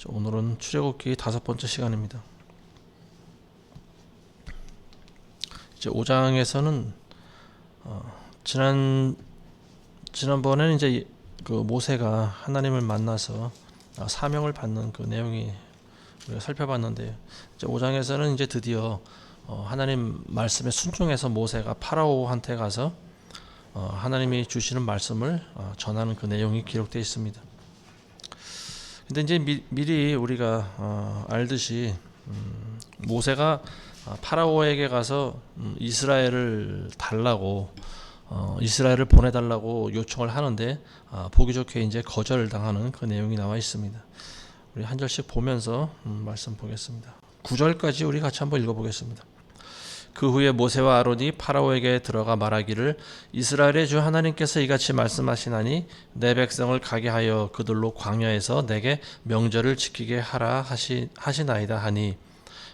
오늘은 출애굽기 5번째 시간입니다. 이제 5장에서는 지난번에는 이제 그 모세가 하나님을 만나서 사명을 받는 그 내용이 우리가 살펴봤는데, 이제 5장에서는 이제 드디어 하나님 말씀에 순종해서 모세가 파라오한테 가서 하나님이 주시는 말씀을 전하는 그 내용이 기록되어 있습니다. 근데 이제 미리 우리가 알듯이 모세가 파라오에게 가서 이스라엘을 달라고 이스라엘을 보내달라고 요청을 하는데 보기 좋게 이제 거절당하는 그 내용이 나와 있습니다. 우리 한 절씩 보면서 말씀 보겠습니다. 9절까지 우리 같이 한번 읽어보겠습니다. 그 후에 모세와 아론이 파라오에게 들어가 말하기를 이스라엘의 주 하나님께서 이같이 말씀하시나니 내 백성을 가게 하여 그들로 광야에서 내게 명절을 지키게 하라 하시나이다 하니,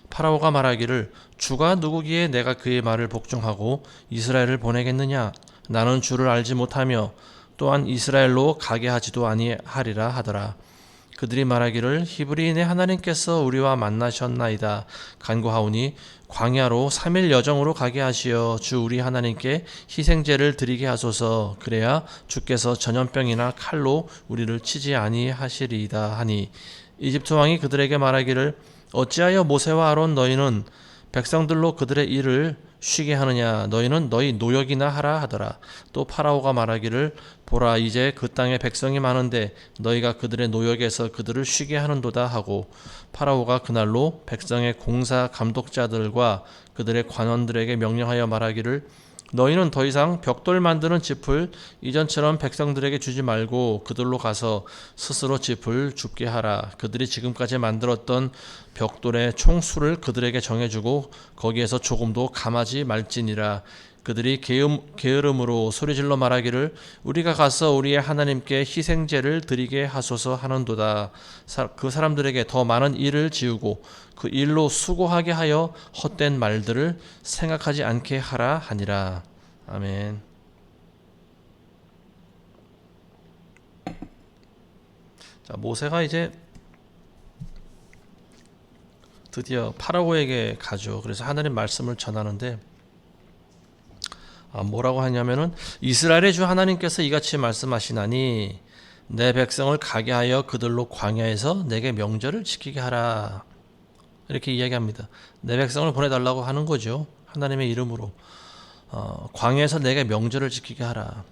파라오가 말하기를 주가 누구기에 내가 그의 말을 복종하고 이스라엘을 보내겠느냐? 나는 주를 알지 못하며 또한 이스라엘로 가게 하지도 아니하리라 하더라. 그들이 말하기를 히브리인의 하나님께서 우리와 만나셨나이다 간구하오니 광야로 3일 여정으로 가게 하시어 주 우리 하나님께 희생제를 드리게 하소서. 그래야 주께서 전염병이나 칼로 우리를 치지 아니하시리이다 하니, 이집트 왕이 그들에게 말하기를 어찌하여 모세와 아론 너희는 백성들로 그들의 일을 쉬게 하느냐? 너희는 너희 노역이나 하라 하더라. 또 파라오가 말하기를 보라, 이제 그 땅에 백성이 많은데 너희가 그들의 노역에서 그들을 쉬게 하는도다 하고, 파라오가 그날로 백성의 공사 감독자들과 그들의 관원들에게 명령하여 말하기를 너희는 더 이상 벽돌 만드는 짚을 이전처럼 백성들에게 주지 말고 그들로 가서 스스로 짚을 줍게 하라. 그들이 지금까지 만들었던 벽돌의 총수를 그들에게 정해주고 거기에서 조금도 감하지 말지니라. 그들이 게으름으로 소리질러 말하기를 우리가 가서 우리의 하나님께 희생제를 드리게 하소서 하는도다. 그 사람들에게 더 많은 일을 지우고 그 일로 수고하게 하여 헛된 말들을 생각하지 않게 하라 하니라. 아멘. 자, 모세가 이제 드디어 파라오에게 가죠. 그래서 하나님 말씀을 전하는데 뭐라고 하냐면은 이스라엘의 주 하나님께서 이같이 말씀하시나니 내 백성을 가게 하여 그들로 광야에서 내게 명절을 지키게 하라. 이렇게 이야기합니다. 내 백성을 보내달라고 하는 거죠. 하나님의 이름으로 광야에서 내게 명절을 지키게 하라.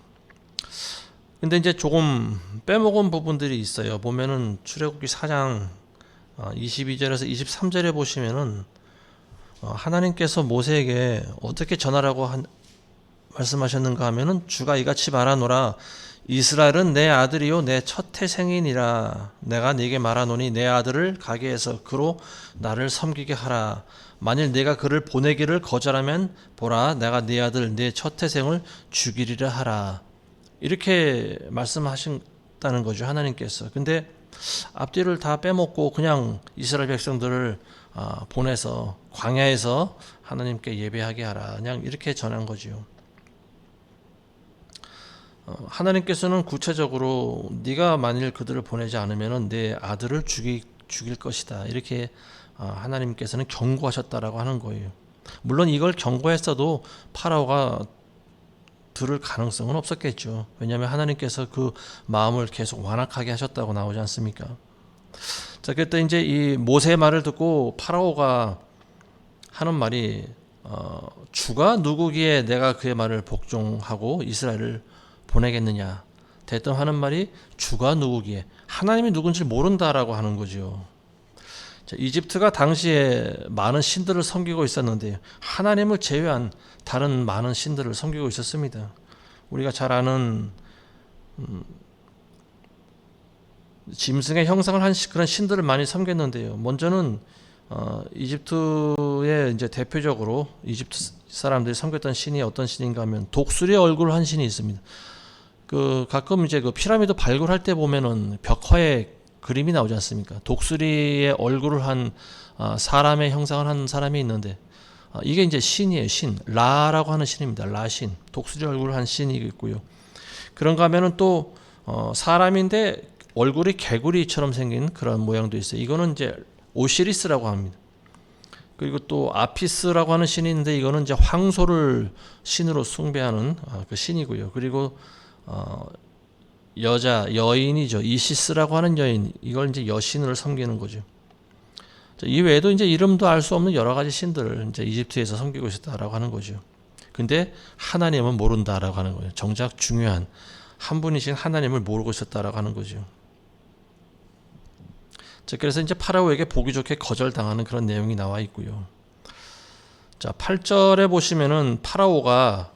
근데 이제 조금 빼먹은 부분들이 있어요. 보면은 출애굽기 4장 22절에서 23절에 보시면은 하나님께서 모세에게 어떻게 전하라고 말씀하셨는가 하면은 주가 이같이 말하노라. 이스라엘은 내 아들이요 내 첫 태생이니라. 내가 네게 말하노니 내 아들을 가게 해서 그로 나를 섬기게 하라. 만일 네가 그를 보내기를 거절하면 보라, 내가 네 아들 네 첫 태생을 죽이리라 하라. 이렇게 말씀하신다는 거죠, 하나님께서. 근데 앞뒤를 다 빼먹고 그냥 이스라엘 백성들을 보내서 광야에서 하나님께 예배하게 하라, 그냥 이렇게 전한 거지요. 하나님께서는 구체적으로 네가 만일 그들을 보내지 않으면 내 아들을 죽일 것이다, 이렇게 하나님께서는 경고하셨다라고 하는 거예요. 물론 이걸 경고했어도 파라오가 들을 가능성은 없었겠죠. 왜냐하면 하나님께서 그 마음을 계속 완악하게 하셨다고 나오지 않습니까? 자, 그때 이제 이 모세의 말을 듣고 파라오가 하는 말이 주가 누구기에 내가 그의 말을 복종하고 이스라엘을 보내겠느냐. 대뜸 하는 말이 주가 누구기에, 하나님이 누군지 모른다라고 하는 거죠. 자, 이집트가 당시에 많은 신들을 섬기고 있었는데 하나님을 제외한 다른 많은 신들을 섬기고 있었습니다. 우리가 잘 아는 짐승의 형상을 한 그런 신들을 많이 섬겼는데요. 먼저는 이집트의 이제 대표적으로 이집트 사람들이 섬겼던 신이 어떤 신인가 하면 독수리의 얼굴을 한 신이 있습니다. 가끔 이제 그 피라미드 발굴할 때 보면은 벽화에 그림이 나오지 않습니까? 독수리의 얼굴을 한 사람의 형상을 한 사람이 있는데 이게 이제 신이에요. 신, 라라고 하는 신입니다. 라신, 독수리 얼굴을 한 신이 있고요. 그런가 하면은 또 사람인데 얼굴이 개구리처럼 생긴 그런 모양도 있어요. 이거는 이제 오시리스라고 합니다. 그리고 또 아피스라고 하는 신이 있는데 이거는 이제 황소를 신으로 숭배하는 그 신이고요. 그리고 여인이죠. 이시스라고 하는 여인, 이걸 이제 여신을 섬기는 거죠. 이 외에도 이제 이름도 알 수 없는 여러 가지 신들을 이제 이집트에서 섬기고 있었다라고 하는 거죠. 근데 하나님은 모른다라고 하는 거예요. 정작 중요한 한 분이신 하나님을 모르고 있었다라고 하는 거죠. 자, 그래서 이제 파라오에게 보기 좋게 거절당하는 그런 내용이 나와 있고요. 자, 8절에 보시면은 파라오가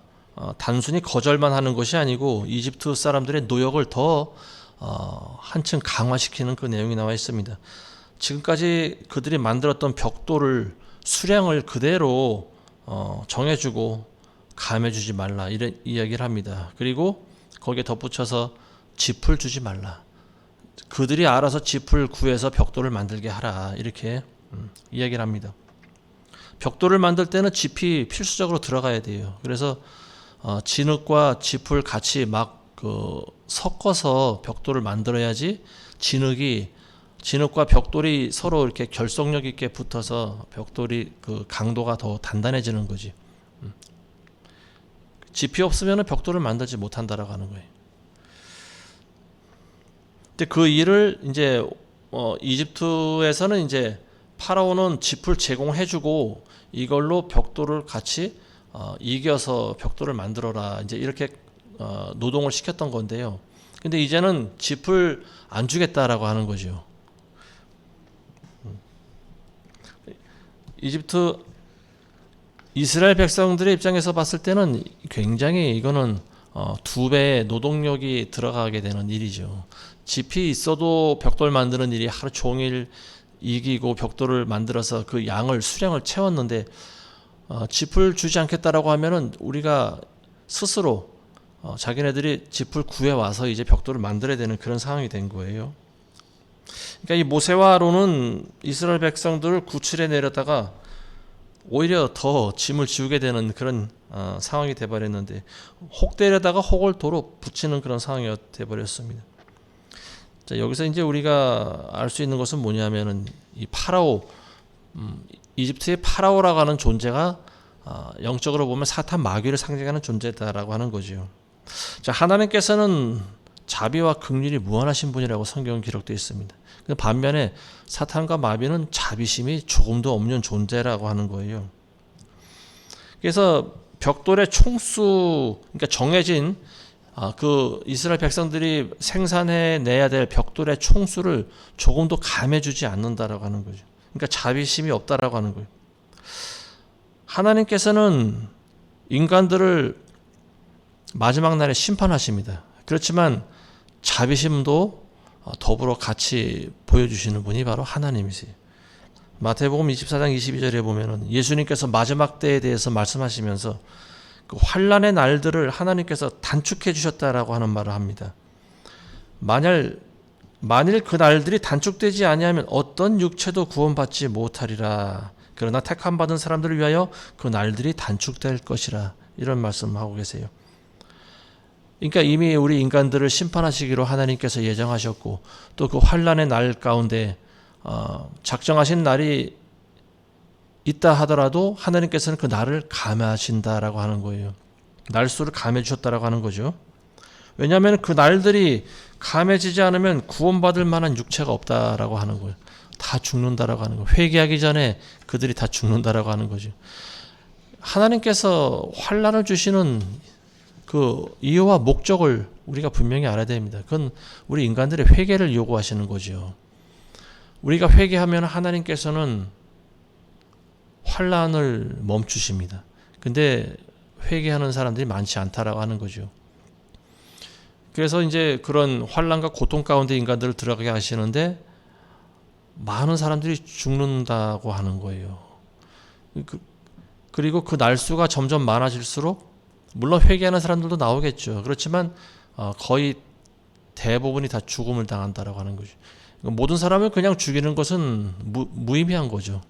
단순히 거절만 하는 것이 아니고 이집트 사람들의 노역을 더 한층 강화시키는 그 내용이 나와 있습니다. 지금까지 그들이 만들었던 벽돌을 수량을 그대로 정해주고 감해주지 말라 이런 이야기를 합니다. 그리고 거기에 덧붙여서 짚을 주지 말라. 그들이 알아서 짚을 구해서 벽돌을 만들게 하라 이렇게 이야기를 합니다. 벽돌을 만들 때는 짚이 필수적으로 들어가야 돼요. 그래서 진흙과 짚을 같이 막 섞어서 벽돌을 만들어야지 진흙과 벽돌이 서로 이렇게 결속력 있게 붙어서 벽돌이 그 강도가 더 단단해지는 거지. 짚이 없으면 벽돌을 만들지 못한다라고 하는 거예요. 근데 그 일을 이제 이집트에서는 이제 파라오는 짚을 제공해주고 이걸로 벽돌을 같이 이겨서 벽돌을 만들어라 이제 이렇게 노동을 시켰던 건데요. 근데 이제는 짚을 안 주겠다라고 하는 거죠. 이스라엘 백성들의 입장에서 봤을 때는 굉장히 이거는 2배의 노동력이 들어가게 되는 일이죠. 짚이 있어도 벽돌 만드는 일이 하루 종일 이기고 벽돌을 만들어서 그 수량을 채웠는데 짚을 주지 않겠다라고 하면은 우리가 스스로 자기네들이 짚을 구해 와서 이제 벽돌을 만들어야 되는 그런 상황이 된 거예요. 그러니까 이 모세와 아론은 이스라엘 백성들을 구출해 내렸다가 오히려 더 짐을 지우게 되는 그런 상황이 돼버렸는데 혹대려다가 혹을 도로 붙이는 그런 상황이 돼버렸습니다. 자, 여기서 이제 우리가 알 수 있는 것은 뭐냐면은 이 파라오, 이집트의 파라오라고 하는 존재가 영적으로 보면 사탄 마귀를 상징하는 존재다라고 하는 거죠. 자, 하나님께서는 자비와 긍휼이 무한하신 분이라고 성경은 기록되어 있습니다. 반면에 사탄과 마귀는 자비심이 조금도 없는 존재라고 하는 거예요. 그래서 벽돌의 총수, 그러니까 정해진 그 이스라엘 백성들이 생산해내야 될 벽돌의 총수를 조금도 감해주지 않는다라고 하는 거죠. 그러니까 자비심이 없다라고 하는 거예요. 하나님께서는 인간들을 마지막 날에 심판하십니다. 그렇지만 자비심도 더불어 같이 보여주시는 분이 바로 하나님이세요. 마태복음 24장 22절에 보면은 예수님께서 마지막 때에 대해서 말씀하시면서 그 환난의 날들을 하나님께서 단축해 주셨다라고 하는 말을 합니다. 만일 그 날들이 단축되지 아니하면 어떤 육체도 구원받지 못하리라. 그러나 택함 받은 사람들을 위하여 그 날들이 단축될 것이라. 이런 말씀하고 계세요. 그러니까 이미 우리 인간들을 심판하시기로 하나님께서 예정하셨고 또 그 환난의 날 가운데 작정하신 날이 있다 하더라도 하나님께서는 그 날을 감하신다라고 하는 거예요. 날수를 감해 주셨다라고 하는 거죠. 왜냐하면 그 날들이 감해지지 않으면 구원받을 만한 육체가 없다라고 하는 거예요. 다 죽는다라고 하는 거예요. 회개하기 전에 그들이 다 죽는다라고 하는 거죠. 하나님께서 환난을 주시는 그 이유와 목적을 우리가 분명히 알아야 됩니다. 그건 우리 인간들의 회개를 요구하시는 거죠. 우리가 회개하면 하나님께서는 환난을 멈추십니다. 근데 회개하는 사람들이 많지 않다라고 하는 거죠. 그래서 이제 그런 환난과 고통 가운데 인간들을 들어가게 하시는데 많은 사람들이 죽는다고 하는 거예요. 그리고 그 날수가 점점 많아질수록 물론 회개하는 사람들도 나오겠죠. 그렇지만 거의 대부분이 다 죽음을 당한다라고 하는 거죠. 모든 사람을 그냥 죽이는 것은 무의미한 거죠.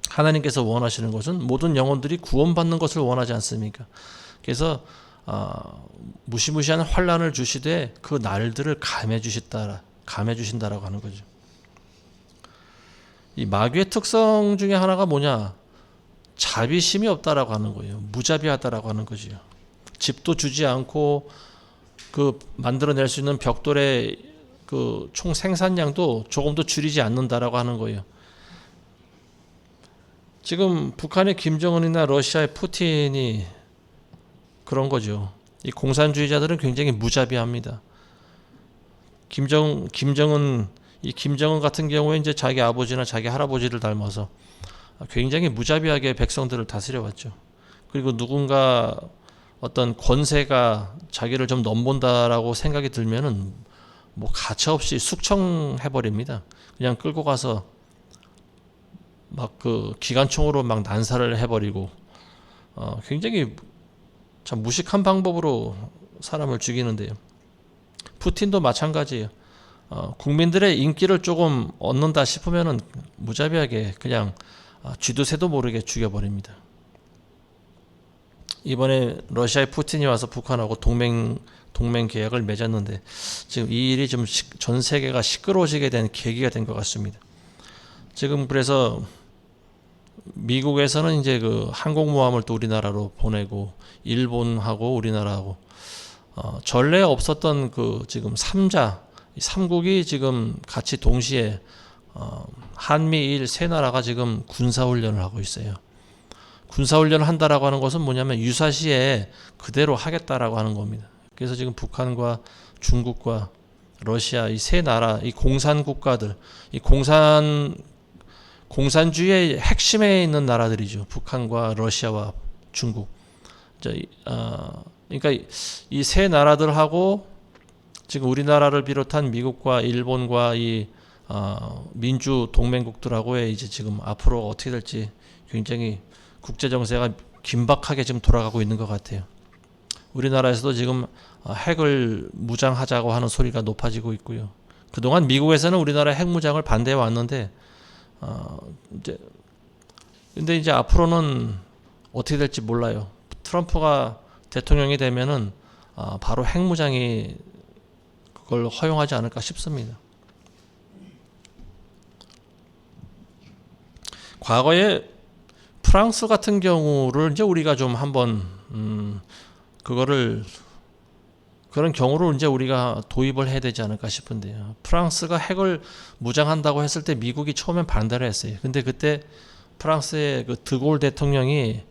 하나님께서 원하시는 것은 모든 영혼들이 구원받는 것을 원하지 않습니까? 그래서 무시무시한 환란을 주시되 그 날들을 감해 주신다라고 하는 거죠. 이 마귀의 특성 중에 하나가 뭐냐? 자비심이 없다라고 하는 거예요. 무자비하다라고 하는 거죠. 집도 주지 않고 그 만들어낼 수 있는 벽돌의 그 총 생산량도 조금도 줄이지 않는다라고 하는 거예요. 지금 북한의 김정은이나 러시아의 푸틴이 그런 거죠. 이 공산주의자들은 굉장히 무자비합니다. 김정은 같은 경우에 이제 자기 아버지나 자기 할아버지를 닮아서 굉장히 무자비하게 백성들을 다스려왔죠. 그리고 누군가 어떤 권세가 자기를 좀 넘본다라고 생각이 들면은 뭐 가차없이 숙청해 버립니다. 그냥 끌고 가서 막 그 기관총으로 막 난사를 해버리고 굉장히 참 무식한 방법으로 사람을 죽이는데요. 푸틴도 마찬가지예요. 국민들의 인기를 조금 얻는다 싶으면은 무자비하게 그냥 쥐도 새도 모르게 죽여버립니다. 이번에 러시아의 푸틴이 와서 북한하고 동맹 계약을 맺었는데 지금 이 일이 좀 전 세계가 시끄러워지게 된 계기가 된 것 같습니다. 지금 그래서 미국에서는 이제 그 항공모함을 또 우리나라로 보내고 일본하고 우리나라하고 전례 없었던 그 지금 3국이 지금 같이 동시에 한미일 세 나라가 지금 군사훈련을 하고 있어요. 군사훈련을 한다라고 하는 것은 뭐냐면 유사시에 그대로 하겠다라고 하는 겁니다. 그래서 지금 북한과 중국과 러시아 이 세 나라, 이 공산 국가들, 이 공산주의의 핵심에 있는 나라들이죠. 북한과 러시아와 중국. 그러니까 이 세 나라들하고 지금 우리나라를 비롯한 미국과 일본과 이 민주 동맹국들하고의 이제 지금 앞으로 어떻게 될지 굉장히 국제 정세가 긴박하게 지금 돌아가고 있는 것 같아요. 우리나라에서도 지금 핵을 무장하자고 하는 소리가 높아지고 있고요. 그동안 미국에서는 우리나라 핵 무장을 반대해 왔는데 근데 이제 앞으로는 어떻게 될지 몰라요. 트럼프가 대통령이 되면은 바로 핵 무장이 그걸 허용하지 않을까 싶습니다. 과거에 프랑스 같은 경우를 이제 우리가 좀 한번 그런 경우를 이제 우리가 도입을 해야 되지 않을까 싶은데요. 프랑스가 핵을 무장한다고 했을 때 미국이 처음엔 반대를 했어요. 근데 그때 프랑스의 그 드골 대통령이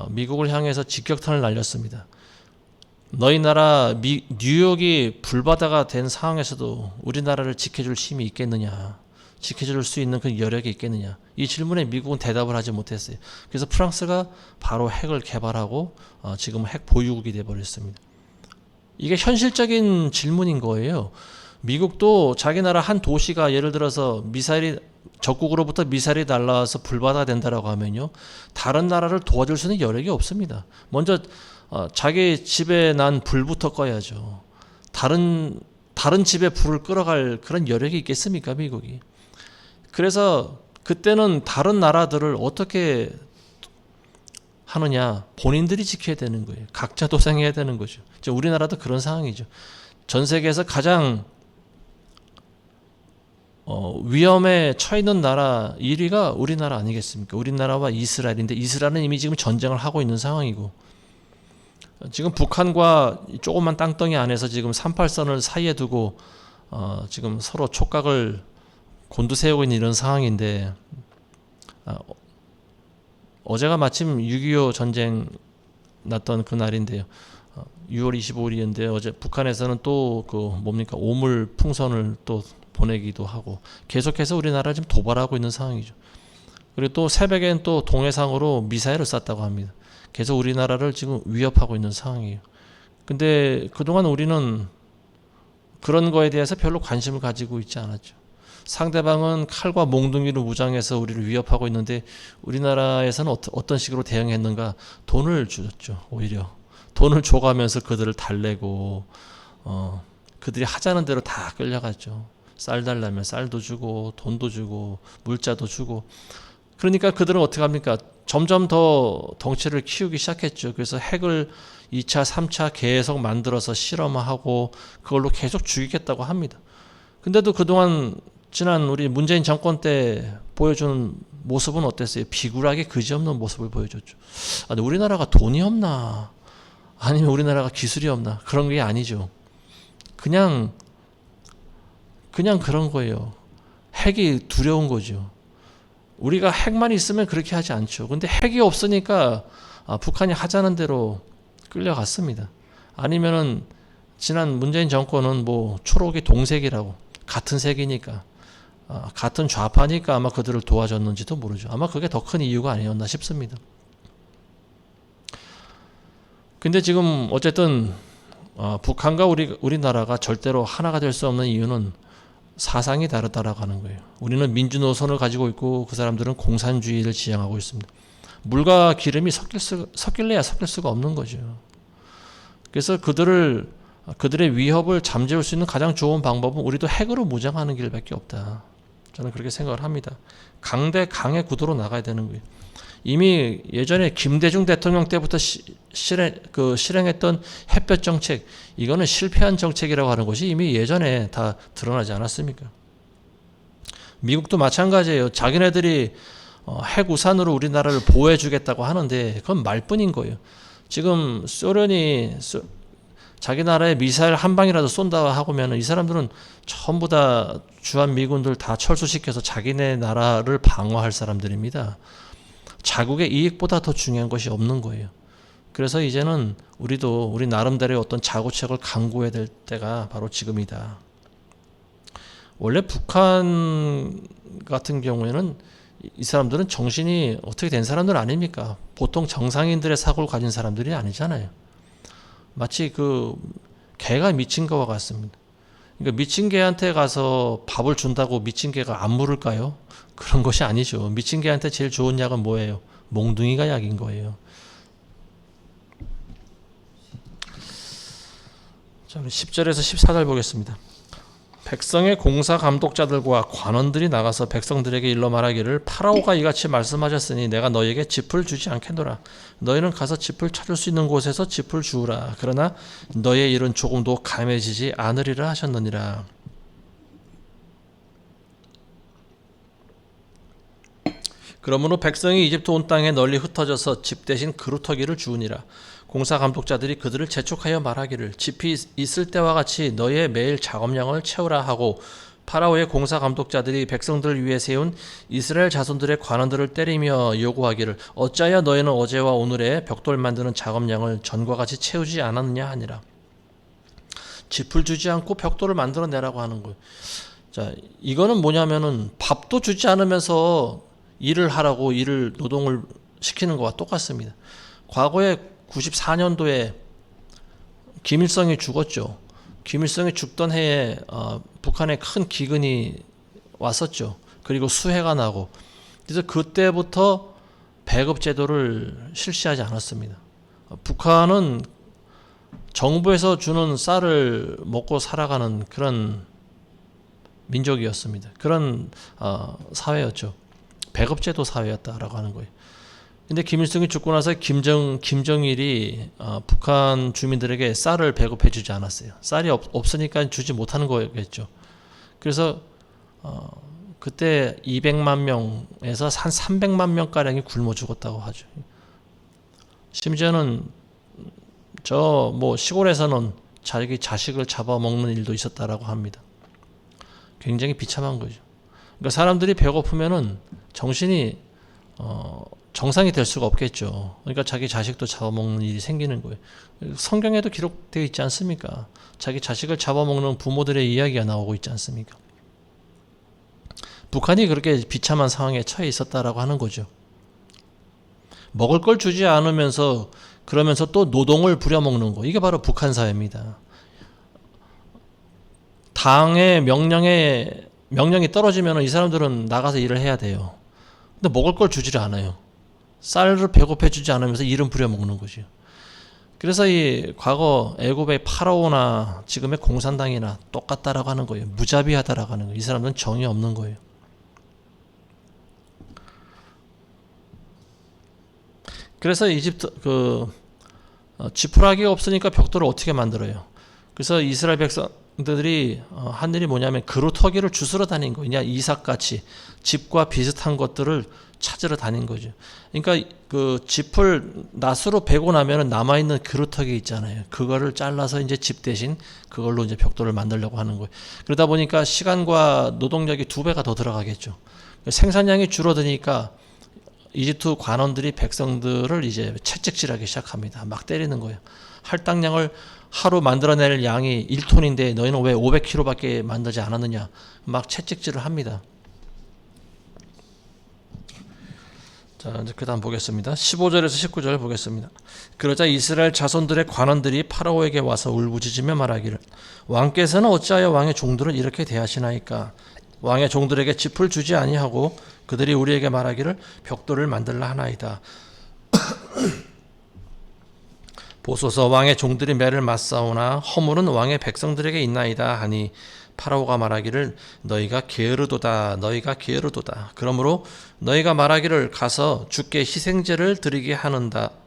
미국을 향해서 직격탄을 날렸습니다. 너희 나라 뉴욕이 불바다가 된 상황에서도 우리나라를 지켜줄 힘이 있겠느냐, 지켜줄 수 있는 그 여력이 있겠느냐, 이 질문에 미국은 대답을 하지 못했어요. 그래서 프랑스가 바로 핵을 개발하고 지금 핵 보유국이 되어버렸습니다. 이게 현실적인 질문인 거예요. 미국도 자기 나라 한 도시가 예를 들어서 적국으로부터 미사일이 날라와서 불바다가 된다라고 하면요, 다른 나라를 도와줄 수 있는 여력이 없습니다. 먼저 자기 집에 난 불부터 꺼야죠. 다른 집에 불을 끌어갈 그런 여력이 있겠습니까, 미국이? 그래서 그때는 다른 나라들을 어떻게 하느냐, 본인들이 지켜야 되는 거예요. 각자 도생해야 되는 거죠. 우리나라도 그런 상황이죠. 전 세계에서 가장 위험에 처해 있는 나라 1위가 우리나라 아니겠습니까? 우리나라와 이스라엘인데 이스라엘은 이미 지금 전쟁을 하고 있는 상황이고, 지금 북한과 조그만 땅덩이 안에서 지금 38선을 사이에 두고 지금 서로 촉각을 곤두세우고 있는 이런 상황인데, 어제가 마침 6.25 전쟁 났던 그날인데요. 6월 25일이었는데 어제 북한에서는 또 그 뭡니까, 오물 풍선을 또 보내기도 하고 계속해서 우리나라를 지금 도발하고 있는 상황이죠. 그리고 또 새벽엔 또 동해상으로 미사일을 쐈다고 합니다. 계속 우리나라를 지금 위협하고 있는 상황이에요. 근데 그동안 우리는 그런 거에 대해서 별로 관심을 가지고 있지 않았죠. 상대방은 칼과 몽둥이로 무장해서 우리를 위협하고 있는데 우리나라에서는 어떤 식으로 대응했는가? 돈을 주었죠. 오히려 돈을 줘가면서 그들을 달래고 그들이 하자는 대로 다 끌려갔죠. 쌀 달라면 쌀도 주고 돈도 주고 물자도 주고. 그러니까 그들은 어떻게 합니까? 점점 더 덩치를 키우기 시작했죠. 그래서 핵을 2차, 3차 계속 만들어서 실험하고 그걸로 계속 죽이겠다고 합니다. 근데도 그동안 지난 우리 문재인 정권 때 보여준 모습은 어땠어요? 비굴하게 그지없는 모습을 보여줬죠. 근데 우리나라가 돈이 없나? 아니면 우리나라가 기술이 없나? 그런 게 아니죠. 그냥 그런 거예요. 핵이 두려운 거죠. 우리가 핵만 있으면 그렇게 하지 않죠. 근데 핵이 없으니까 북한이 하자는 대로 끌려갔습니다. 아니면은 지난 문재인 정권은 뭐 초록이 동색이라고 같은 색이니까 같은 좌파니까 아마 그들을 도와줬는지도 모르죠. 아마 그게 더 큰 이유가 아니었나 싶습니다. 근데 지금 어쨌든 북한과 우리나라가 절대로 하나가 될 수 없는 이유는 사상이 다르다라고 하는 거예요. 우리는 민주 노선을 가지고 있고 그 사람들은 공산주의를 지향하고 있습니다. 물과 기름이 섞일래야 섞일 수가 없는 거죠. 그래서 그들의 위협을 잠재울 수 있는 가장 좋은 방법은 우리도 핵으로 무장하는 길밖에 없다. 저는 그렇게 생각을 합니다. 강대 강의 구도로 나가야 되는 거예요. 이미 예전에 김대중 대통령 때부터 실행했던 햇볕 정책, 이거는 실패한 정책이라고 하는 것이 이미 예전에 다 드러나지 않았습니까? 미국도 마찬가지예요. 자기네들이 핵우산으로 우리나라를 보호해주겠다고 하는데 그건 말뿐인 거예요. 지금 소련이 자기 나라에 미사일 한 방이라도 쏜다 하고면 이 사람들은 전부 다 주한미군들 다 철수시켜서 자기네 나라를 방어할 사람들입니다. 자국의 이익보다 더 중요한 것이 없는 거예요. 그래서 이제는 우리도 우리 나름대로의 어떤 자구책을 강구해야 될 때가 바로 지금이다. 원래 북한 같은 경우에는 이 사람들은 정신이 어떻게 된 사람들 아닙니까? 보통 정상인들의 사고를 가진 사람들이 아니잖아요. 마치 그 개가 미친 것과 같습니다. 그러니까 미친 개한테 가서 밥을 준다고 미친 개가 안 물을까요? 그런 것이 아니죠. 미친 개한테 제일 좋은 약은 뭐예요? 몽둥이가 약인 거예요. 자, 우리 10절에서 14절 보겠습니다. 백성의 공사 감독자들과 관원들이 나가서 백성들에게 일러 말하기를 파라오가 이같이 말씀하셨으니 내가 너희에게 짚을 주지 않겠노라. 너희는 가서 짚을 찾을 수 있는 곳에서 짚을 주우라. 그러나 너희의 일은 조금도 감해지지 않으리라 하셨느니라. 그러므로 백성이 이집트 온 땅에 널리 흩어져서 집 대신 그루터기를 주우니라. 공사 감독자들이 그들을 재촉하여 말하기를 짚이 있을 때와 같이 너희의 매일 작업량을 채우라 하고 파라오의 공사 감독자들이 백성들을 위해 세운 이스라엘 자손들의 관원들을 때리며 요구하기를 어찌하여 너희는 어제와 오늘의 벽돌 만드는 작업량을 전과 같이 채우지 않았느냐 하니라. 짚을 주지 않고 벽돌을 만들어 내라고 하는 거예요. 자, 이거는 뭐냐면은 밥도 주지 않으면서 일을 하라고 노동을 시키는 것과 똑같습니다. 과거에 94년도에 김일성이 죽었죠. 김일성이 죽던 해에 북한에 큰 기근이 왔었죠. 그리고 수해가 나고 그래서 그때부터 배급 제도를 실시하지 않았습니다. 북한은 정부에서 주는 쌀을 먹고 살아가는 그런 민족이었습니다. 그런 사회였죠. 배급제도 사회였다라고 하는 거예요. 근데 김일성이 죽고 나서 김정일이 북한 주민들에게 쌀을 배급해주지 않았어요. 쌀이 없으니까 주지 못하는 거겠죠. 그래서 그때 200만 명에서 한 300만 명가량이 굶어 죽었다고 하죠. 심지어는 시골에서는 자기 자식을 잡아먹는 일도 있었다라고 합니다. 굉장히 비참한 거죠. 그러니까 사람들이 배고프면은 정신이 정상이 될 수가 없겠죠. 그러니까 자기 자식도 잡아먹는 일이 생기는 거예요. 성경에도 기록되어 있지 않습니까? 자기 자식을 잡아먹는 부모들의 이야기가 나오고 있지 않습니까? 북한이 그렇게 비참한 상황에 처해 있었다라고 하는 거죠. 먹을 걸 주지 않으면서 그러면서 또 노동을 부려먹는 거. 이게 바로 북한 사회입니다. 당의 명령이 떨어지면 이 사람들은 나가서 일을 해야 돼요. 근데 먹을 걸 주지를 않아요. 쌀을 배급해주지 않으면서 일은 부려먹는 거죠. 그래서 이 과거 애굽의 파라오나 지금의 공산당이나 똑같다라고 하는 거예요. 무자비하다라고 하는 거예요. 이 사람들은 정이 없는 거예요. 그래서 이집트 지푸라기가 없으니까 벽돌을 어떻게 만들어요? 그래서 이스라엘 백성들이 한 일이 뭐냐면 그루터기를 주스러 다닌 거예요. 그냥 이삭같이 집과 비슷한 것들을 찾으러 다닌 거죠. 그러니까 그 짚을 낫으로 베고 나면 남아있는 그루터기 있잖아요. 그거를 잘라서 이제 집 대신 그걸로 이제 벽돌을 만들려고 하는 거예요. 그러다 보니까 시간과 노동력이 2배가 더 들어가겠죠. 생산량이 줄어드니까 이집트 관원들이 백성들을 이제 채찍질하기 시작합니다. 막 때리는 거예요. 할당량을 하루 만들어낼 양이 1톤인데 너희는 왜 500kg밖에 만들지 않았느냐. 막 채찍질을 합니다. 자, 이제 그 다음 보겠습니다. 15절에서 19절 보겠습니다. 그러자 이스라엘 자손들의 관원들이 파라오에게 와서 울부짖으며 말하기를 왕께서는 어찌하여 왕의 종들을 이렇게 대하시나이까. 왕의 종들에게 짚을 주지 아니하고 그들이 우리에게 말하기를 벽돌을 만들라 하나이다. 보소서 왕의 종들이 매를 맞사오나 허물은 왕의 백성들에게 있나이다 하니 파라오가 말하기를 너희가 게으르도다 너희가 게으르도다. 그러므로 너희가 말하기를 가서 주께 희생제를 드리게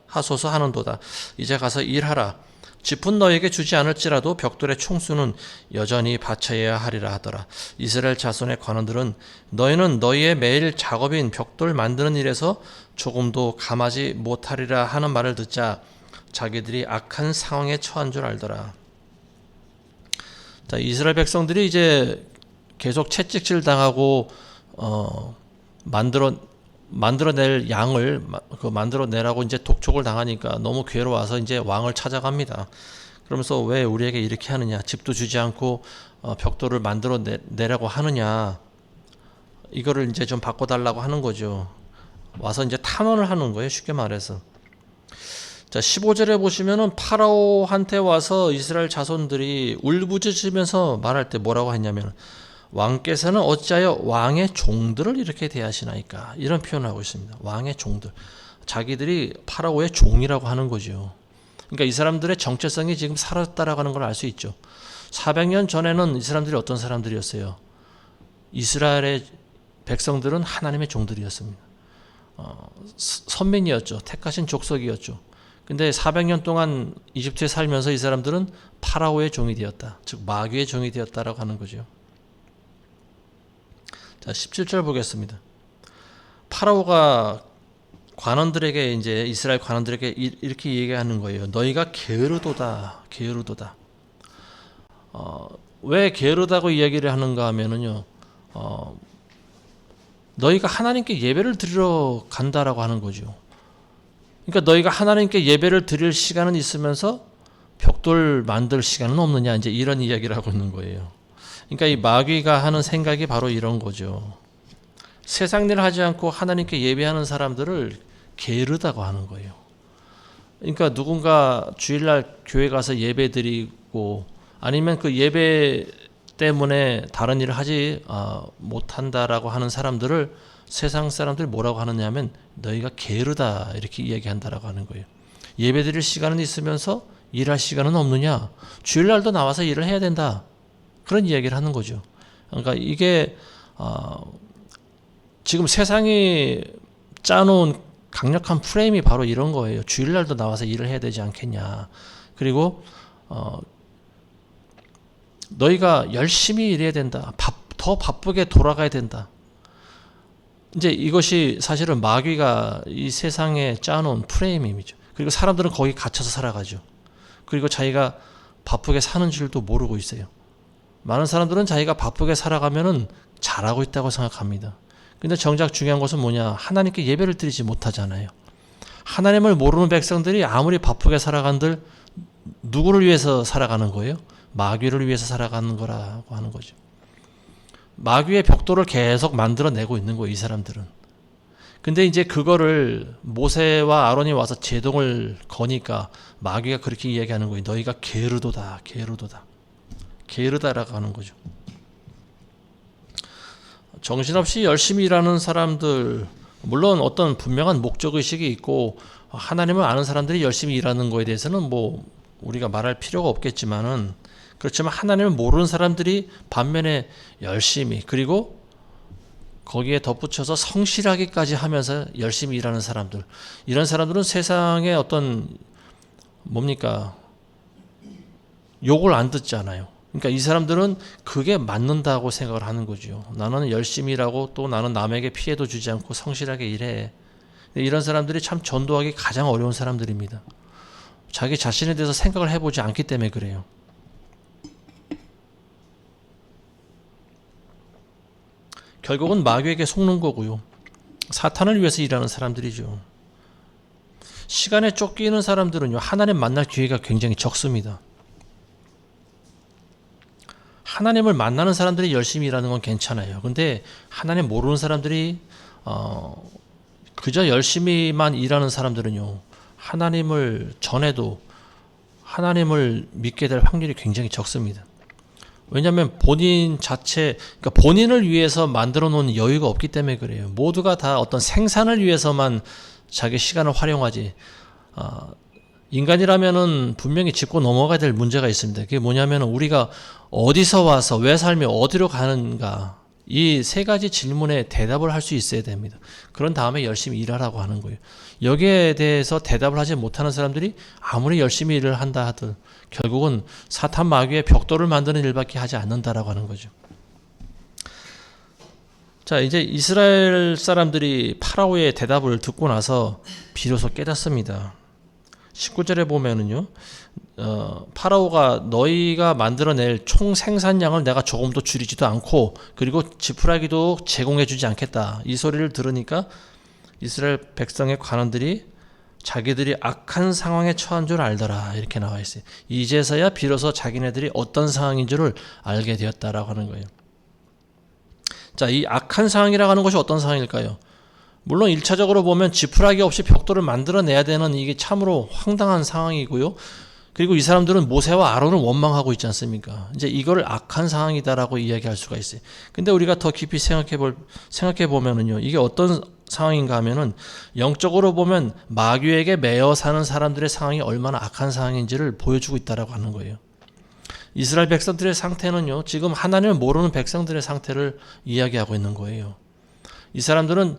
하소서 하는도다. 이제 가서 일하라. 짚은 너에게 주지 않을지라도 벽돌의 총수는 여전히 바쳐야 하리라 하더라. 이스라엘 자손의 관원들은 너희는 너희의 매일 작업인 벽돌 만드는 일에서 조금도 감하지 못하리라 하는 말을 듣자 자기들이 악한 상황에 처한 줄 알더라. 자, 이스라엘 백성들이 이제 계속 채찍질 당하고 만들어낼 양을 만들어내라고 이제 독촉을 당하니까 너무 괴로워서 이제 왕을 찾아갑니다. 그러면서 왜 우리에게 이렇게 하느냐, 집도 주지 않고 벽돌을 만들어내라고 하느냐, 이거를 이제 좀 바꿔달라고 하는 거죠. 와서 이제 탄원을 하는 거예요, 쉽게 말해서. 자, 15절에 보시면은 파라오한테 와서 이스라엘 자손들이 울부짖으면서 말할 때 뭐라고 했냐면 왕께서는 어찌하여 왕의 종들을 이렇게 대하시나이까, 이런 표현을 하고 있습니다. 왕의 종들, 자기들이 파라오의 종이라고 하는 거죠. 그러니까 이 사람들의 정체성이 지금 사라졌다라고 하는 걸 알 수 있죠. 400년 전에는 이 사람들이 어떤 사람들이었어요? 이스라엘의 백성들은 하나님의 종들이었습니다. 선민이었죠. 택하신 족속이었죠. 근데 400년 동안 이집트에 살면서 이 사람들은 파라오의 종이 되었다. 즉 마귀의 종이 되었다라고 하는 거죠. 자, 17절 보겠습니다. 파라오가 관원들에게 이제 이스라엘 관원들에게 이렇게 얘기하는 거예요. 너희가 게으르도다. 게으르도다. 왜 게으르다고 이야기를 하는가 하면은요. 너희가 하나님께 예배를 드리러 간다라고 하는 거죠. 그러니까 너희가 하나님께 예배를 드릴 시간은 있으면서 벽돌 만들 시간은 없느냐, 이제 이런 이야기를 하고 있는 거예요. 그러니까 이 마귀가 하는 생각이 바로 이런 거죠. 세상 일 하지 않고 하나님께 예배하는 사람들을 게으르다고 하는 거예요. 그러니까 누군가 주일날 교회 가서 예배 드리고 아니면 그 예배 때문에 다른 일을 하지 못한다라고 하는 사람들을 세상 사람들이 뭐라고 하느냐면 너희가 게으르다 이렇게 이야기한다라고 하는 거예요. 예배 드릴 시간은 있으면서 일할 시간은 없느냐, 주일날도 나와서 일을 해야 된다, 그런 이야기를 하는 거죠. 그러니까 이게 지금 세상이 짜놓은 강력한 프레임이 바로 이런 거예요. 주일날도 나와서 일을 해야 되지 않겠냐, 그리고 너희가 열심히 일해야 된다, 더 바쁘게 돌아가야 된다. 이제 이것이 사실은 마귀가 이 세상에 짜놓은 프레임이죠. 그리고 사람들은 거기 갇혀서 살아가죠. 그리고 자기가 바쁘게 사는 줄도 모르고 있어요. 많은 사람들은 자기가 바쁘게 살아가면은 잘하고 있다고 생각합니다. 근데 정작 중요한 것은 뭐냐? 하나님께 예배를 드리지 못하잖아요. 하나님을 모르는 백성들이 아무리 바쁘게 살아간들 누구를 위해서 살아가는 거예요? 마귀를 위해서 살아가는 거라고 하는 거죠. 마귀의 벽돌을 계속 만들어내고 있는 거예요, 이 사람들은. 근데 이제 그거를 모세와 아론이 와서 제동을 거니까 마귀가 그렇게 이야기하는 거예요. 너희가 게으르도다, 게으르도다. 게으르다라고 하는 거죠. 정신없이 열심히 일하는 사람들, 물론 어떤 분명한 목적의식이 있고 하나님을 아는 사람들이 열심히 일하는 거에 대해서는 뭐 우리가 말할 필요가 없겠지만은, 그렇지만 하나님을 모르는 사람들이 반면에 열심히, 그리고 거기에 덧붙여서 성실하기까지 하면서 열심히 일하는 사람들, 이런 사람들은 세상에 어떤 뭡니까 욕을 안 듣잖아요. 그러니까 이 사람들은 그게 맞는다고 생각을 하는 거죠. 나는 열심히 일하고 또 나는 남에게 피해도 주지 않고 성실하게 일해. 이런 사람들이 참 전도하기 가장 어려운 사람들입니다. 자기 자신에 대해서 생각을 해보지 않기 때문에 그래요. 결국은 마귀에게 속는 거고요. 사탄을 위해서 일하는 사람들이죠. 시간에 쫓기는 사람들은요, 하나님 만날 기회가 굉장히 적습니다. 하나님을 만나는 사람들이 열심히 일하는 건 괜찮아요. 근데 하나님 모르는 사람들이 그저 열심히만 일하는 사람들은요, 하나님을 전해도 하나님을 믿게 될 확률이 굉장히 적습니다. 왜냐하면 본인 자체, 그러니까 본인을 위해서 만들어 놓은 여유가 없기 때문에 그래요. 모두가 다 어떤 생산을 위해서만 자기 시간을 활용하지. 인간이라면은 분명히 짚고 넘어가야 될 문제가 있습니다. 그게 뭐냐면은 우리가 어디서 와서 왜 살며 어디로 가는가, 이 세 가지 질문에 대답을 할 수 있어야 됩니다. 그런 다음에 열심히 일하라고 하는 거예요. 여기에 대해서 대답을 하지 못하는 사람들이 아무리 열심히 일을 한다 하든 결국은 사탄 마귀의 벽돌을 만드는 일밖에 하지 않는다라고 하는 거죠. 자, 이제 이스라엘 사람들이 파라오의 대답을 듣고 나서 비로소 깨닫습니다. 19절에 보면은요, 파라오가 너희가 만들어낼 총 생산량을 내가 조금도 줄이지도 않고 그리고 지푸라기도 제공해주지 않겠다. 이 소리를 들으니까 이스라엘 백성의 관원들이 자기들이 악한 상황에 처한 줄 알더라, 이렇게 나와 있어요. 이제서야 비로소 자기네들이 어떤 상황인 줄을 알게 되었다라고 하는 거예요. 자, 이 악한 상황이라고 하는 것이 어떤 상황일까요? 물론 1차적으로 보면 지푸라기 없이 벽돌을 만들어내야 되는 이게 참으로 황당한 상황이고요. 그리고 이 사람들은 모세와 아론을 원망하고 있지 않습니까? 이제 이거를 악한 상황이다라고 이야기할 수가 있어요. 근데 우리가 더 깊이 생각해 보면은요, 이게 어떤 상황인가 하면은 영적으로 보면 마귀에게 매여 사는 사람들의 상황이 얼마나 악한 상황인지를 보여주고 있다라고 하는 거예요. 이스라엘 백성들의 상태는요, 지금 하나님을 모르는 백성들의 상태를 이야기하고 있는 거예요. 이 사람들은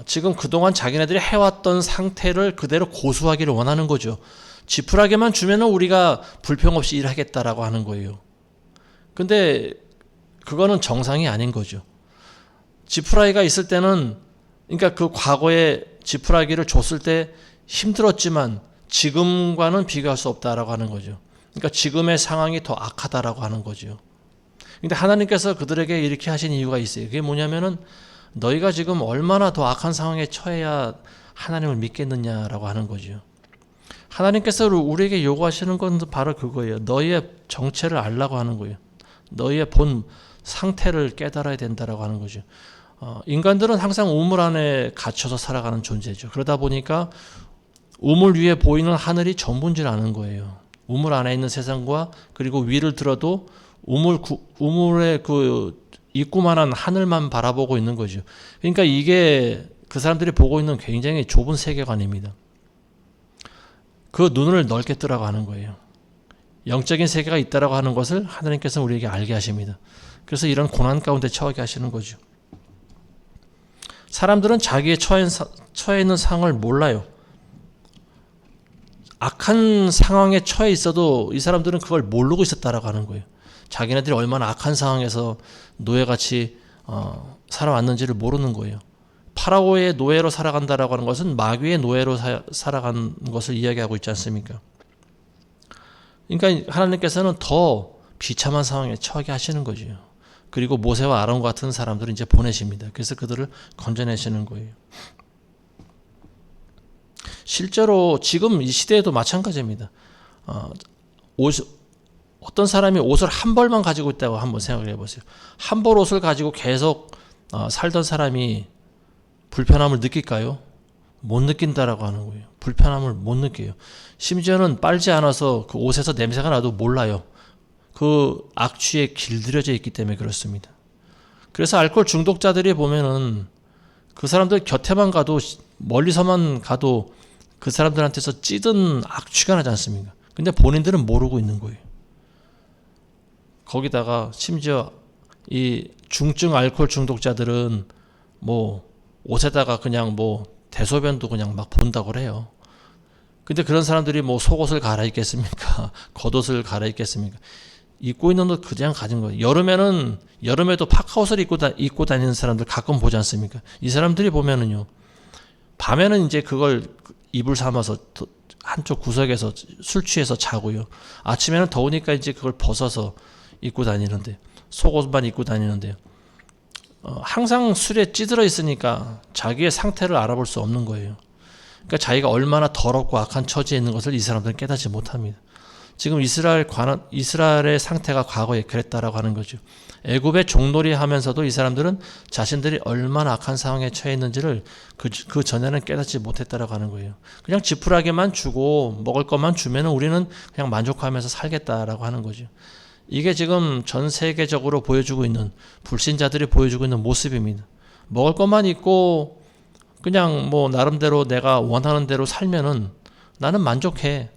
지금 그동안 자기네들이 해왔던 상태를 그대로 고수하기를 원하는 거죠. 지푸라기만 주면은 우리가 불평 없이 일하겠다라고 하는 거예요. 근데 그거는 정상이 아닌 거죠. 지푸라기가 있을 때는, 그러니까 그 과거에 지푸라기를 줬을 때 힘들었지만 지금과는 비교할 수 없다라고 하는 거죠. 그러니까 지금의 상황이 더 악하다라고 하는 거죠. 근데 하나님께서 그들에게 이렇게 하신 이유가 있어요. 그게 뭐냐면은 너희가 지금 얼마나 더 악한 상황에 처해야 하나님을 믿겠느냐라고 하는 거죠. 하나님께서 우리에게 요구하시는 건 바로 그거예요. 너희의 정체를 알라고 하는 거예요. 너희의 본 상태를 깨달아야 된다라고 하는 거죠. 인간들은 항상 우물 안에 갇혀서 살아가는 존재죠. 그러다 보니까 우물 위에 보이는 하늘이 전부인 줄 아는 거예요. 우물 안에 있는 세상과 그리고 위를 들어도 우물의 그 있구만한 하늘만 바라보고 있는 거죠. 그러니까 이게 그 사람들이 보고 있는 굉장히 좁은 세계관입니다. 그 눈을 넓게 뜨라고 하는 거예요. 영적인 세계가 있다라고 하는 것을 하나님께서 우리에게 알게 하십니다. 그래서 이런 고난 가운데 처하게 하시는 거죠. 사람들은 자기의 처해 있는 상황을 몰라요. 악한 상황에 처해 있어도 이 사람들은 그걸 모르고 있었다라고 하는 거예요. 자기네들이 얼마나 악한 상황에서 노예같이 살아왔는지를 모르는 거예요. 파라오의 노예로 살아간다라고 하는 것은 마귀의 노예로 살아간 것을 이야기하고 있지 않습니까? 그러니까 하나님께서는 더 비참한 상황에 처하게 하시는 거죠. 그리고 모세와 아론 같은 사람들을 이제 보내십니다. 그래서 그들을 건져내시는 거예요. 실제로 지금 이 시대에도 마찬가지입니다. 어떤 사람이 옷을 한 벌만 가지고 있다고 한번 생각을 해보세요. 한 벌 옷을 가지고 계속 살던 사람이 불편함을 느낄까요? 못 느낀다라고 하는 거예요. 불편함을 못 느껴요. 심지어는 빨지 않아서 그 옷에서 냄새가 나도 몰라요. 그 악취에 길들여져 있기 때문에 그렇습니다. 그래서 알코올 중독자들이 보면은 그 사람들 곁에만 가도, 멀리서만 가도 그 사람들한테서 찌든 악취가 나지 않습니까? 근데 본인들은 모르고 있는 거예요. 거기다가 심지어 이 중증 알코올 중독자들은 뭐 옷에다가 그냥 뭐 대소변도 그냥 막 본다고 그래요. 근데 그런 사람들이 뭐 속옷을 갈아입겠습니까? 겉옷을 갈아입겠습니까? 입고 있는 옷 그냥 가진 거예요. 여름에도 파카옷을 입고 다니는 사람들 가끔 보지 않습니까? 이 사람들이 보면은요, 밤에는 이제 그걸 이불 삼아서 한쪽 구석에서 술 취해서 자고요. 아침에는 더우니까 이제 그걸 벗어서 입고 다니는데, 속옷만 입고 다니는데요. 항상 술에 찌들어 있으니까 자기의 상태를 알아볼 수 없는 거예요. 그러니까 자기가 얼마나 더럽고 악한 처지에 있는 것을 이 사람들은 깨닫지 못합니다. 지금 이스라엘의 상태가 과거에 그랬다라고 하는 거죠. 애굽의 종놀이 하면서도 이 사람들은 자신들이 얼마나 악한 상황에 처해 있는지를 그 전에는 깨닫지 못했다라고 하는 거예요. 그냥 지푸라기만 주고 먹을 것만 주면 우리는 그냥 만족하면서 살겠다라고 하는 거죠. 이게 지금 전 세계적으로 보여주고 있는, 불신자들이 보여주고 있는 모습입니다. 먹을 것만 있고 그냥 뭐 나름대로 내가 원하는 대로 살면은 나는 만족해.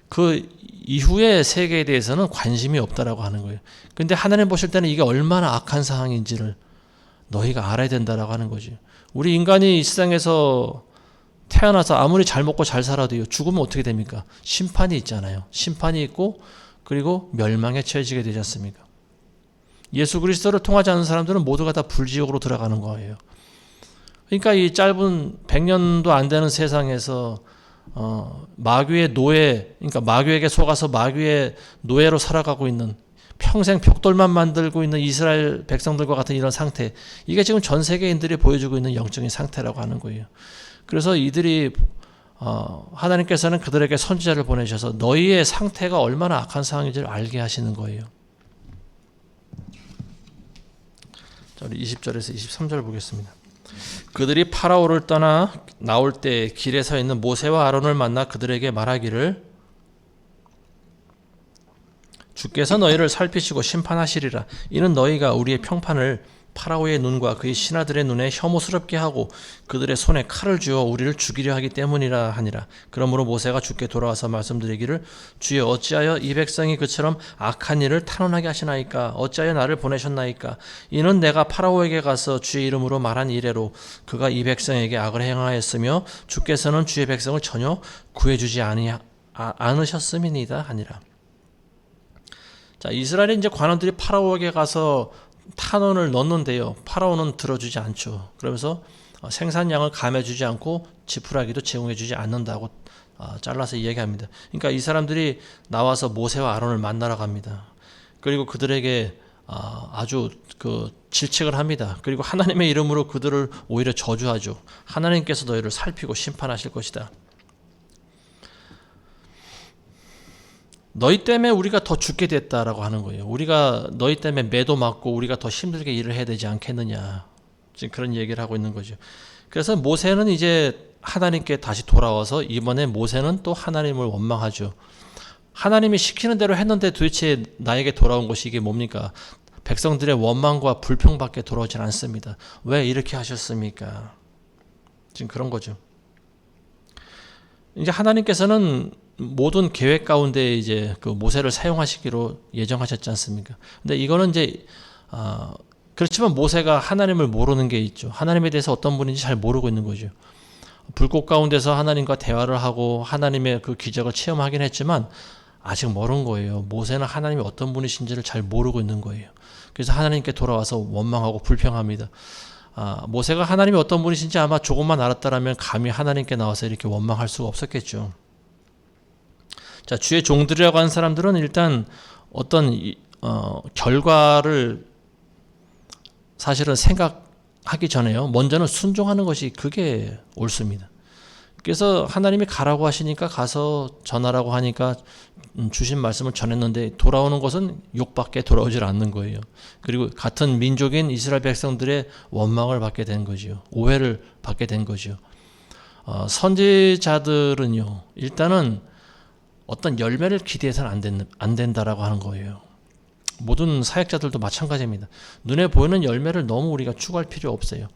그 이후의 세계에 대해서는 관심이 없다라고 하는 거예요. 근데 하나님 보실 때는 이게 얼마나 악한 상황인지를 너희가 알아야 된다라고 하는 거지. 우리 인간이 이 세상에서 태어나서 아무리 잘 먹고 잘 살아도요, 죽으면 어떻게 됩니까? 심판이 있잖아요. 심판이 있고 그리고 멸망에 처해지게 되지 않습니까? 예수 그리스도를 통하지 않는 사람들은 모두가 다 불지옥으로 들어가는 거예요. 그러니까 이 짧은 100년도 안 되는 세상에서 마귀의 노예, 그러니까 마귀에게 속아서 마귀의 노예로 살아가고 있는, 평생 벽돌만 만들고 있는 이스라엘 백성들과 같은 이런 상태, 이게 지금 전 세계인들이 보여주고 있는 영적인 상태라고 하는 거예요. 그래서 이들이 하나님께서는 그들에게 선지자를 보내셔서 너희의 상태가 얼마나 악한 상황인지를 알게 하시는 거예요. 자, 우리 20절에서 23절 보겠습니다. 그들이 파라오를 떠나 나올 때 길에 서 있는 모세와 아론을 만나 그들에게 말하기를 주께서 너희를 살피시고 심판하시리라. 이는 너희가 우리의 평판을 파라오의 눈과 그의 신하들의 눈에 혐오스럽게 하고 그들의 손에 칼을 쥐어 우리를 죽이려 하기 때문이라 하니라. 그러므로 모세가 주께 돌아와서 말씀드리기를 주여 어찌하여 이 백성이 그처럼 악한 일을 탄원하게 하시나이까? 어찌하여 나를 보내셨나이까? 이는 내가 파라오에게 가서 주의 이름으로 말한 이래로 그가 이 백성에게 악을 행하였으며 주께서는 주의 백성을 전혀 구해주지 않으셨음이니이다 하니라. 자, 이스라엘의 이제 관원들이 파라오에게 가서 탄원을 넣는데요, 파라오는 들어주지 않죠. 그러면서 생산량을 감해주지 않고 지푸라기도 제공해주지 않는다고 잘라서 이야기합니다. 그러니까 이 사람들이 나와서 모세와 아론을 만나러 갑니다. 그리고 그들에게 아주 질책을 합니다. 그리고 하나님의 이름으로 그들을 오히려 저주하죠. 하나님께서 너희를 살피고 심판하실 것이다. 너희 때문에 우리가 더 죽게 됐다라고 하는 거예요. 우리가 너희 때문에 매도 맞고 우리가 더 힘들게 일을 해야 되지 않겠느냐. 지금 그런 얘기를 하고 있는 거죠. 그래서 모세는 이제 하나님께 다시 돌아와서 이번에 모세는 또 하나님을 원망하죠. 하나님이 시키는 대로 했는데 도대체 나에게 돌아온 것이 이게 뭡니까? 백성들의 원망과 불평밖에 돌아오질 않습니다. 왜 이렇게 하셨습니까? 지금 그런 거죠. 이제 하나님께서는 모든 계획 가운데 이제 그 모세를 사용하시기로 예정하셨지 않습니까? 근데 이거는 이제 그렇지만 모세가 하나님을 모르는 게 있죠. 하나님에 대해서 어떤 분인지 잘 모르고 있는 거죠. 불꽃 가운데서 하나님과 대화를 하고 하나님의 그 기적을 체험하긴 했지만 아직 모르는 거예요. 모세는 하나님이 어떤 분이신지를 잘 모르고 있는 거예요. 그래서 하나님께 돌아와서 원망하고 불평합니다. 모세가 하나님이 어떤 분이신지 아마 조금만 알았다라면 감히 하나님께 나와서 이렇게 원망할 수가 없었겠죠. 자, 주의 종들이라고 하는 사람들은 일단 어떤 결과를 사실은 생각하기 전에요, 먼저는 순종하는 것이 그게 옳습니다. 그래서 하나님이 가라고 하시니까 가서 전하라고 하니까 주신 말씀을 전했는데 돌아오는 것은 욕밖에 돌아오질 않는 거예요. 그리고 같은 민족인 이스라엘 백성들의 원망을 받게 된 거죠. 오해를 받게 된 거죠. 선지자들은요, 일단은 어떤 열매를 기대해서는 안 된다라고 하는 거예요. 모든 사역자들도 마찬가지입니다. 눈에 보이는 열매를 너무 우리가 추구할 필요 없어요.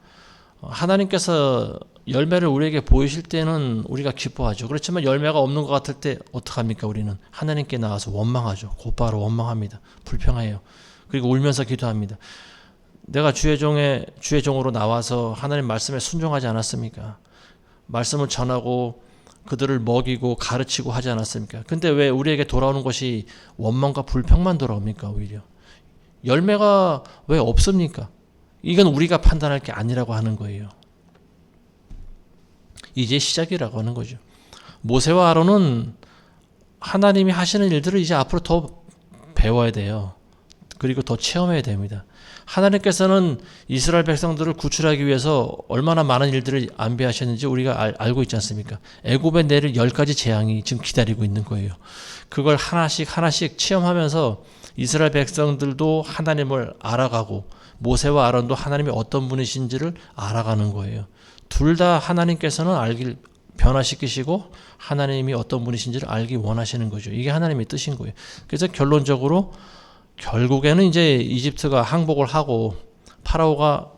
하나님께서 열매를 우리에게 보이실 때는 우리가 기뻐하죠. 그렇지만 열매가 없는 것 같을 때 어떡합니까? 우리는 하나님께 나와서 원망하죠. 곧바로 원망합니다. 불평해요. 그리고 울면서 기도합니다. 내가 주의 종으로 나와서 하나님 말씀에 순종하지 않았습니까? 말씀을 전하고 그들을 먹이고 가르치고 하지 않았습니까? 근데 왜 우리에게 돌아오는 것이 원망과 불평만 돌아옵니까? 오히려 열매가 왜 없습니까? 이건 우리가 판단할 게 아니라고 하는 거예요. 이제 시작이라고 하는 거죠. 모세와 아론은 하나님이 하시는 일들을 이제 앞으로 더 배워야 돼요. 그리고 더 체험해야 됩니다. 하나님께서는 이스라엘 백성들을 구출하기 위해서 얼마나 많은 일들을 안배하셨는지 우리가 알고 있지 않습니까? 애굽에 내릴 10가지 재앙이 지금 기다리고 있는 거예요. 그걸 하나씩 체험하면서 이스라엘 백성들도 하나님을 알아가고 모세와 아론도 하나님이 어떤 분이신지를 알아가는 거예요. 둘 다 하나님께서는 변화시키시고 하나님이 어떤 분이신지를 알기 원하시는 거죠. 이게 하나님의 뜻인 거예요. 그래서 결국에는 이제 이집트가 항복을 하고 파라오가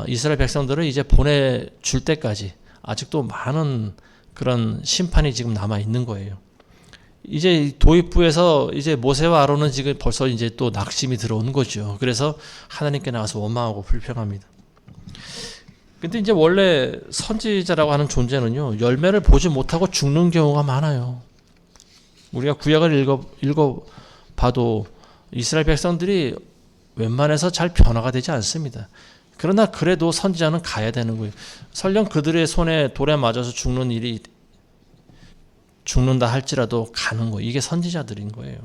이스라엘 백성들을 이제 보내줄 때까지 아직도 많은 그런 심판이 지금 남아 있는 거예요. 이제 도입부에서 이제 모세와 아론은 지금 벌써 이제 또 낙심이 들어오는 거죠. 그래서 하나님께 나와서 원망하고 불평합니다. 근데 이제 원래 선지자라고 하는 존재는요, 열매를 보지 못하고 죽는 경우가 많아요. 우리가 구약을 읽어봐도 이스라엘 백성들이 웬만해서 잘 변화가 되지 않습니다. 그러나 그래도 선지자는 가야 되는 거예요. 설령 그들의 손에 돌에 맞아서 죽는다 할지라도 가는 거예요. 이게 선지자들인 거예요.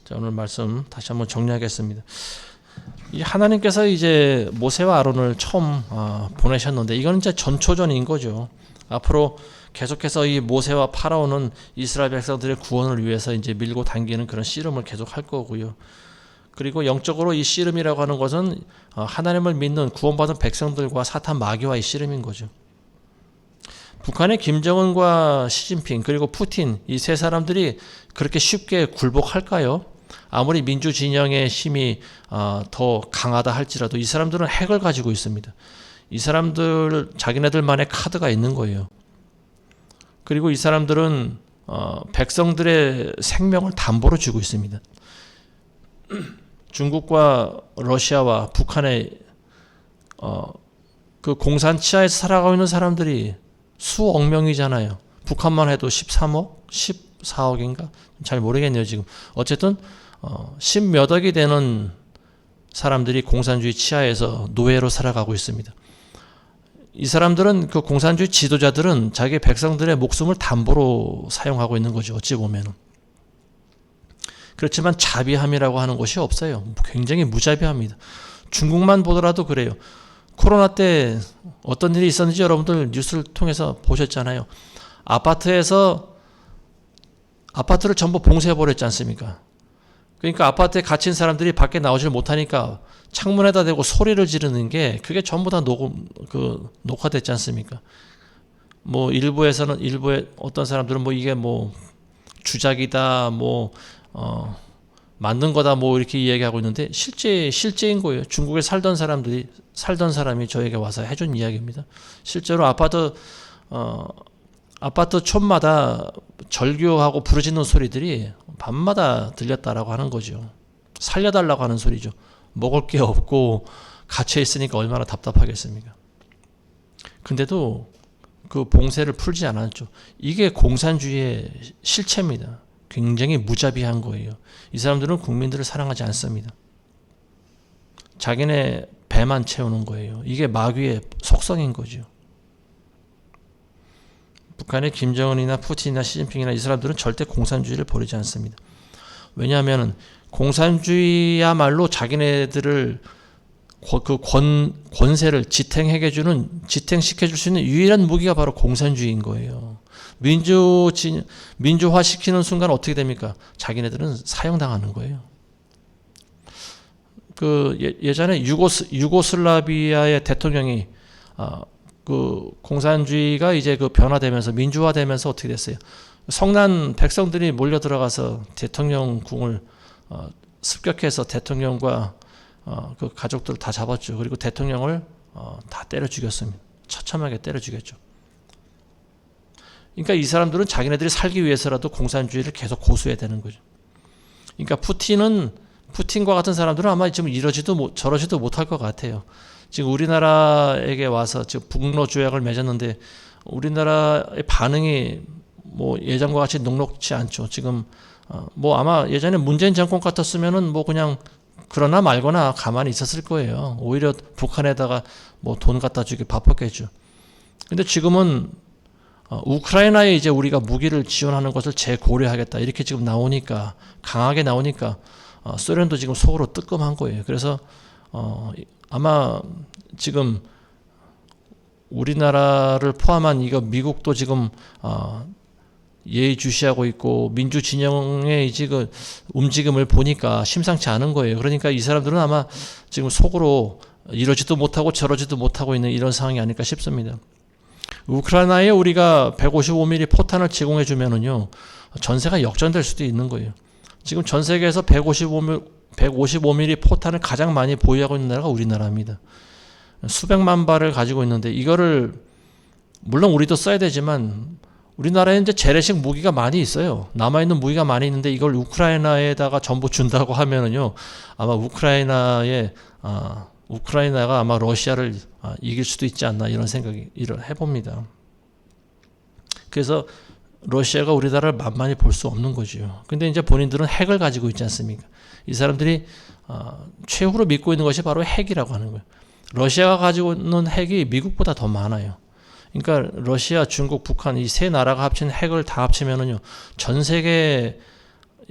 자, 오늘 말씀 다시 한번 정리하겠습니다. 이 하나님께서 이제 모세와 아론을 처음 보내셨는데 이건 이제 전초전인 거죠. 앞으로 계속해서 이 모세와 파라오는 이스라엘 백성들의 구원을 위해서 이제 밀고 당기는 그런 씨름을 계속 할 거고요. 그리고 영적으로 이 씨름이라고 하는 것은 하나님을 믿는 구원받은 백성들과 사탄 마귀와의 씨름인 거죠. 북한의 김정은과 시진핑 그리고 푸틴 이 세 사람들이 그렇게 쉽게 굴복할까요? 아무리 민주 진영의 힘이 더 강하다 할지라도 이 사람들은 핵을 가지고 있습니다. 이 사람들 자기네들만의 카드가 있는 거예요. 그리고 이 사람들은 백성들의 생명을 담보로 쥐고 있습니다. 중국과 러시아와 북한의 그 공산 치하에서 살아가고 있는 사람들이 수억 명이잖아요. 북한만 해도 13억, 14억인가? 잘 모르겠네요 지금. 어쨌든 10몇 억이 되는 사람들이 공산주의 치하에서 노예로 살아가고 있습니다. 이 사람들은 그 공산주의 지도자들은 자기 백성들의 목숨을 담보로 사용하고 있는 거죠. 어찌 보면은. 그렇지만 자비함이라고 하는 것이 없어요. 굉장히 무자비합니다. 중국만 보더라도 그래요. 코로나 때 어떤 일이 있었는지 여러분들 뉴스를 통해서 보셨잖아요. 아파트를 전부 봉쇄해버렸지 않습니까? 그러니까 아파트에 갇힌 사람들이 밖에 나오질 못하니까 창문에다 대고 소리를 지르는 게 그게 전부 다 녹화됐지 않습니까? 뭐 일부의 어떤 사람들은 뭐 이게 뭐 주작이다, 만든 거다, 이렇게 이야기하고 있는데 실제인 거예요. 중국에 살던 사람이 저에게 와서 해준 이야기입니다. 실제로 아파트 촌마다 절규하고 부르짖는 소리들이 밤마다 들렸다라고 하는 거죠. 살려달라고 하는 소리죠. 먹을 게 없고 갇혀 있으니까 얼마나 답답하겠습니까? 근데도 그 봉쇄를 풀지 않았죠. 이게 공산주의의 실체입니다. 굉장히 무자비한 거예요. 이 사람들은 국민들을 사랑하지 않습니다. 자기네 배만 채우는 거예요. 이게 마귀의 속성인 거죠. 북한의 김정은이나 푸틴이나 시진핑이나 이 사람들은 절대 공산주의를 버리지 않습니다. 왜냐하면 공산주의야말로 자기네들을 그 권세를 지탱시켜줄 수 있는 유일한 무기가 바로 공산주의인 거예요. 민주화 시키는 순간 어떻게 됩니까? 자기네들은 사형당하는 거예요. 예전에 유고슬라비아의 대통령이 그 공산주의가 이제 변화되면서 민주화되면서 어떻게 됐어요? 성난 백성들이 몰려 들어가서 대통령궁을 습격해서 대통령과 그 가족들을 다 잡았죠. 그리고 대통령을 다 때려 죽였습니다. 처참하게 때려 죽였죠. 그러니까 이 사람들은 자기네들이 살기 위해서라도 공산주의를 계속 고수해야 되는 거죠. 그러니까 푸틴은 푸틴과 같은 사람들은 아마 지금 이러지도 저러지도 못할 것 같아요. 지금 우리나라에게 와서 지금 북러 조약을 맺었는데 우리나라의 반응이 뭐 예전과 같이 녹록지 않죠. 지금 뭐 아마 예전에 문재인 정권 같았으면은 뭐 그냥 그러나 말거나 가만히 있었을 거예요. 오히려 북한에다가 뭐 돈 갖다 주기 바빴겠죠. 근데 지금은 우크라이나에 이제 우리가 무기를 지원하는 것을 재고려하겠다 이렇게 지금 나오니까 강하게 나오니까 소련도 지금 속으로 뜨끔한 거예요. 그래서 아마 지금 우리나라를 포함한 이거 미국도 지금 예의주시하고 있고 민주 진영의 지금 움직임을 보니까 심상치 않은 거예요. 그러니까 이 사람들은 아마 지금 속으로 이러지도 못하고 저러지도 못하고 있는 이런 상황이 아닐까 싶습니다. 우크라이나에 우리가 155mm 포탄을 제공해 주면은요 전세가 역전될 수도 있는 거예요. 지금 전 세계에서 155mm 포탄을 가장 많이 보유하고 있는 나라가 우리나라입니다. 수백만 발을 가지고 있는데 이거를 물론 우리도 써야 되지만 우리나라에 이제 재래식 무기가 많이 있어요. 남아있는 무기가 많이 있는데 이걸 우크라이나에다가 전부 준다고 하면은요 아마 우크라이나가 아마 러시아를 이길 수도 있지 않나 이런 생각이 해봅니다. 그래서 러시아가 우리나라를 만만히 볼 수 없는 거죠. 근데 이제 본인들은 핵을 가지고 있지 않습니까? 이 사람들이 최후로 믿고 있는 것이 바로 핵이라고 하는 거예요. 러시아가 가지고 있는 핵이 미국보다 더 많아요. 그러니까 러시아, 중국, 북한 이 세 나라가 합친 핵을 다 합치면은요 전 세계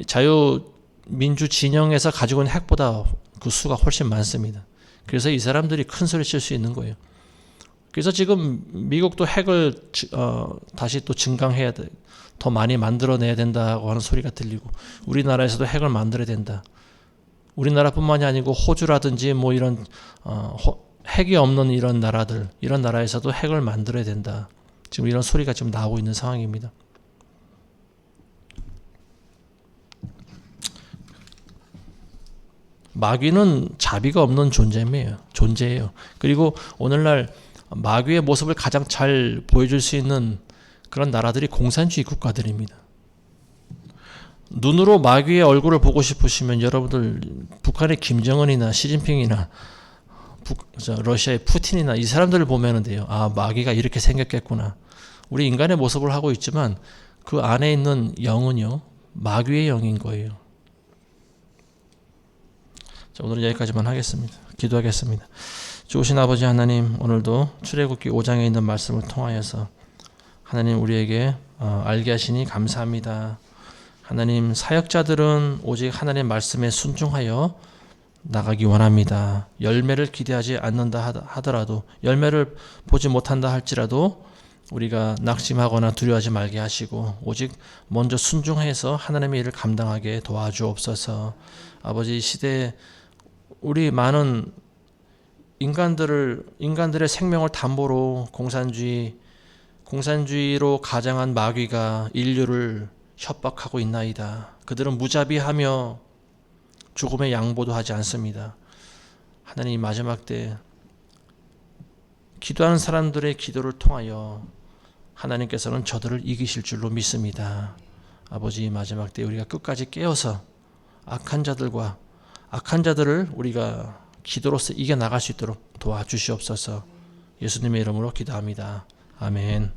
자유민주 진영에서 가지고 있는 핵보다 그 수가 훨씬 많습니다. 그래서 이 사람들이 큰 소리 칠 수 있는 거예요. 그래서 지금 미국도 핵을 다시 또 증강해야 돼. 더 많이 만들어내야 된다고 하는 소리가 들리고 우리나라에서도 핵을 만들어야 된다. 우리나라뿐만이 아니고 호주라든지 뭐 이런 핵이 없는 이런 나라에서도 핵을 만들어야 된다. 지금 이런 소리가 지금 나오고 있는 상황입니다. 마귀는 자비가 없는 존재예요. 그리고 오늘날 마귀의 모습을 가장 잘 보여줄 수 있는 그런 나라들이 공산주의 국가들입니다. 눈으로 마귀의 얼굴을 보고 싶으시면 여러분들 북한의 김정은이나 시진핑이나 러시아의 푸틴이나 이 사람들을 보면 돼요. 아, 마귀가 이렇게 생겼겠구나. 우리 인간의 모습을 하고 있지만 그 안에 있는 영은요 마귀의 영인 거예요. 자, 오늘은 여기까지만 하겠습니다. 기도하겠습니다. 좋으신 아버지 하나님, 오늘도 출애굽기 5장에 있는 말씀을 통하여서 하나님 우리에게 알게 하시니 감사합니다. 하나님, 사역자들은 오직 하나님의 말씀에 순종하여 나가기 원합니다. 열매를 기대하지 않는다 하더라도, 열매를 보지 못한다 할지라도 우리가 낙심하거나 두려워하지 말게 하시고 오직 먼저 순종해서 하나님의 일을 감당하게 도와주옵소서. 아버지, 이 시대에 우리 많은 인간들의 생명을 담보로 공산주의로 가장한 마귀가 인류를 협박하고 있나이다. 그들은 무자비하며 죽음의 양보도 하지 않습니다. 하나님, 마지막 때 기도하는 사람들의 기도를 통하여 하나님께서는 저들을 이기실 줄로 믿습니다. 아버지, 마지막 때 우리가 끝까지 깨어서 악한 자들을 우리가 기도로서 이겨나갈 수 있도록 도와주시옵소서. 예수님의 이름으로 기도합니다. 아멘.